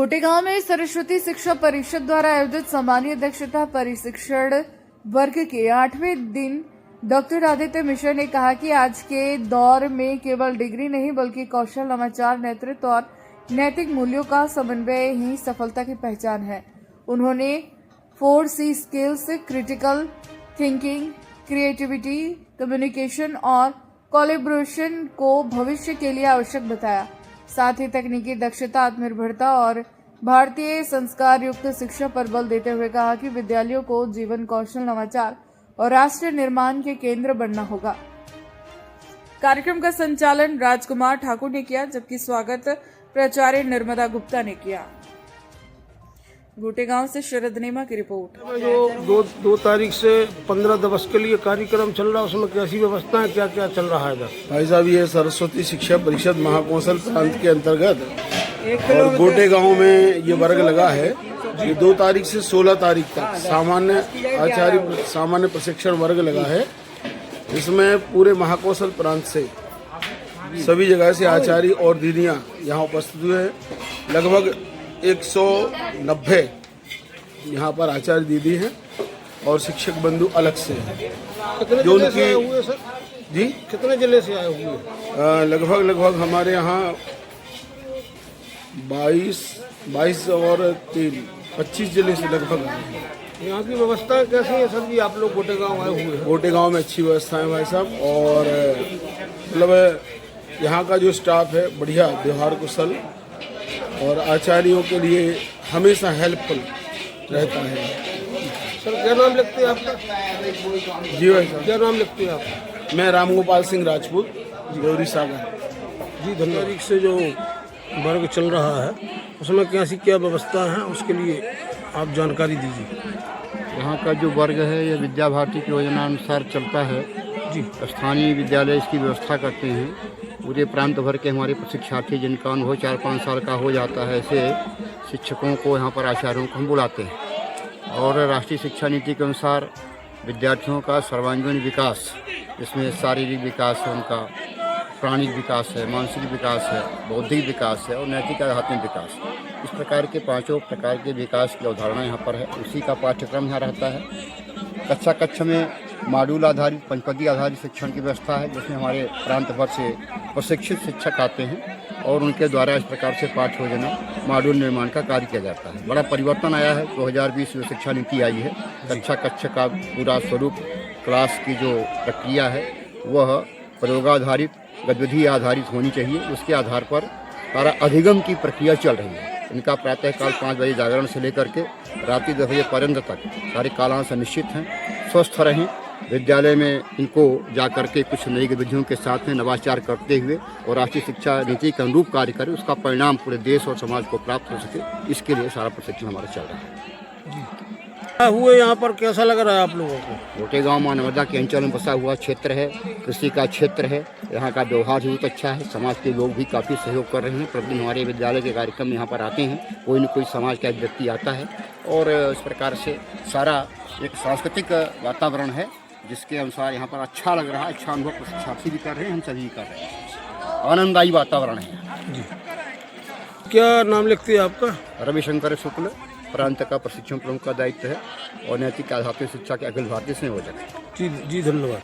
गोटेगांव में सरस्वती शिक्षा परिषद द्वारा आयोजित सामान्य दक्षता प्रशिक्षण वर्ग के 8वें दिन डॉक्टर आदित्य मिश्रा ने कहा कि आज के दौर में केवल डिग्री नहीं बल्कि कौशल, नवाचार, नेतृत्व और नैतिक मूल्यों का समन्वय ही सफलता की पहचान है। उन्होंने 4C skills, critical thinking, creativity, communication और कोलैबोरेशन को भविष्य के लिए आवश्यक बताया। साथ ही तकनीकी दक्षता, आत्मनिर्भरता और भारतीय संस्कार युक्त शिक्षा पर बल देते हुए कहा कि विद्यालयों को जीवन कौशल, नवाचार और राष्ट्र निर्माण के केंद्र बनना होगा। कार्यक्रम का संचालन राजकुमार ठाकुर ने किया, जबकि स्वागत प्राचार्य नर्मदा गुप्ता ने किया। गोटेगांव से शरद नेमा की रिपोर्ट। जो दो तारीख से 15 दिवस के लिए कार्यक्रम चल रहा है, उसमें कैसी व्यवस्था है, क्या क्या चल रहा है इधर? भाई साहब, ये सरस्वती शिक्षा परिषद महाकौशल प्रांत के अंतर्गत और गोटेगांव में ये वर्ग लगा है। ये 2 तारीख से 16 तारीख तक सामान्य प्रशिक्षण वर्ग लगा है। इसमें पूरे महाकौशल प्रांत से सभी जगह से आचार्य और दीदियां यहाँ उपस्थित हुए हैं। लगभग 190 यहाँ पर आचार्य दीदी हैं और शिक्षक बंधु अलग से हैं। कितने जिले से आए हुए सर? जी, कितने जिले से आए हुए? लगभग हमारे यहाँ 22 और 25 जिले से लगभग आए हैं। यहाँ की व्यवस्था कैसी है सर जी? आप लोग गोटेगांव आए हुए हैं। गोटेगांव में अच्छी व्यवस्था है भाई साहब, और मतलब यहाँ का जो स्टाफ है बढ़िया, व्यवहार कुशल और आचार्यों के लिए हमेशा हेल्पफुल रहता है। सर क्या नाम लिखते हैं आपका? जी भाई साहब, क्या नाम लिखते हैं आप? मैं रामगोपाल सिंह राजपूत, गौरी सागर। जी धन्यवाद। तारीख से जो वर्ग चल रहा है उसमें कैसी क्या व्यवस्था है, उसके लिए आप जानकारी दीजिए। यहाँ का जो वर्ग है ये विद्या भारती की योजना अनुसार चलता है जी। स्थानीय विद्यालय इसकी व्यवस्था करते हैं। पूरे प्रांत भर के हमारे प्रशिक्षार्थी जिनका अनुभव 4-5 साल का हो जाता है, ऐसे शिक्षकों को यहाँ पर आचार्यों को हम बुलाते हैं। और राष्ट्रीय शिक्षा नीति के अनुसार विद्यार्थियों का सर्वांगीण विकास, इसमें शारीरिक विकास है, उनका प्राणिक विकास है, मानसिक विकास है, बौद्धिक विकास है और नैतिक आध्यात्मिक विकास। इस प्रकार के 5 प्रकार के विकास की अवधारणा यहाँ पर है। उसी का पाठ्यक्रम यहाँ रहता है। कक्षा में मॉड्यूल आधारित, पंचपदी आधारित शिक्षण की व्यवस्था है, जिसमें हमारे प्रांत भर से प्रशिक्षित शिक्षक आते हैं और उनके द्वारा इस प्रकार से पाठ्य योजना, मॉड्यूल निर्माण का कार्य किया जाता है। बड़ा परिवर्तन आया है। 2020 में शिक्षा नीति आई है। कक्षा का पूरा स्वरूप, क्लास की जो प्रक्रिया है वह प्रयोगाधारित, गतिविधि आधारित होनी चाहिए। उसके आधार पर सारा अधिगम की प्रक्रिया चल रही है। इनका प्रातःकाल 5 बजे जागरण से लेकर के रात्रि 10 बजे पर्यंत तक सारे कालांश निश्चित हैं। स्वस्थ रहें। विद्यालय में इनको जाकर के कुछ नई गतिविधियों के साथ में नवाचार करते हुए और राष्ट्रीय शिक्षा नीति के अनुरूप कार्य करें, उसका परिणाम पूरे देश और समाज को प्राप्त हो सके, इसके लिए सारा प्रशिक्षण हमारा चल रहा है। हुए यहाँ पर कैसा लग रहा है आप लोगों को? गोटेगांव मां नर्मदा के अंचल में बसा हुआ क्षेत्र है, कृषि का क्षेत्र है। यहाँ का व्यवहार भी बहुत अच्छा है। समाज के लोग भी काफ़ी सहयोग कर रहे हैं। प्रतिदिन हमारे विद्यालय के कार्यक्रम यहाँ पर आते हैं। कोई न कोई समाज का एक व्यक्ति आता है और इस प्रकार से सारा एक सांस्कृतिक वातावरण है, जिसके अनुसार यहाँ पर अच्छा लग रहा है। अच्छा अनुभव प्रशिक्षार्थी भी कर रहे हैं, हम सभी कर रहे हैं। आनंददायी वातावरण है जी। क्या नाम लिखते हैं आपका? रविशंकर शुक्ल, प्रांत का प्रशिक्षण प्रमुख का दायित्व है और नैतिक आध्यात्मिक शिक्षा के अखिल भारतीय संयोजक है। जी धन्यवाद।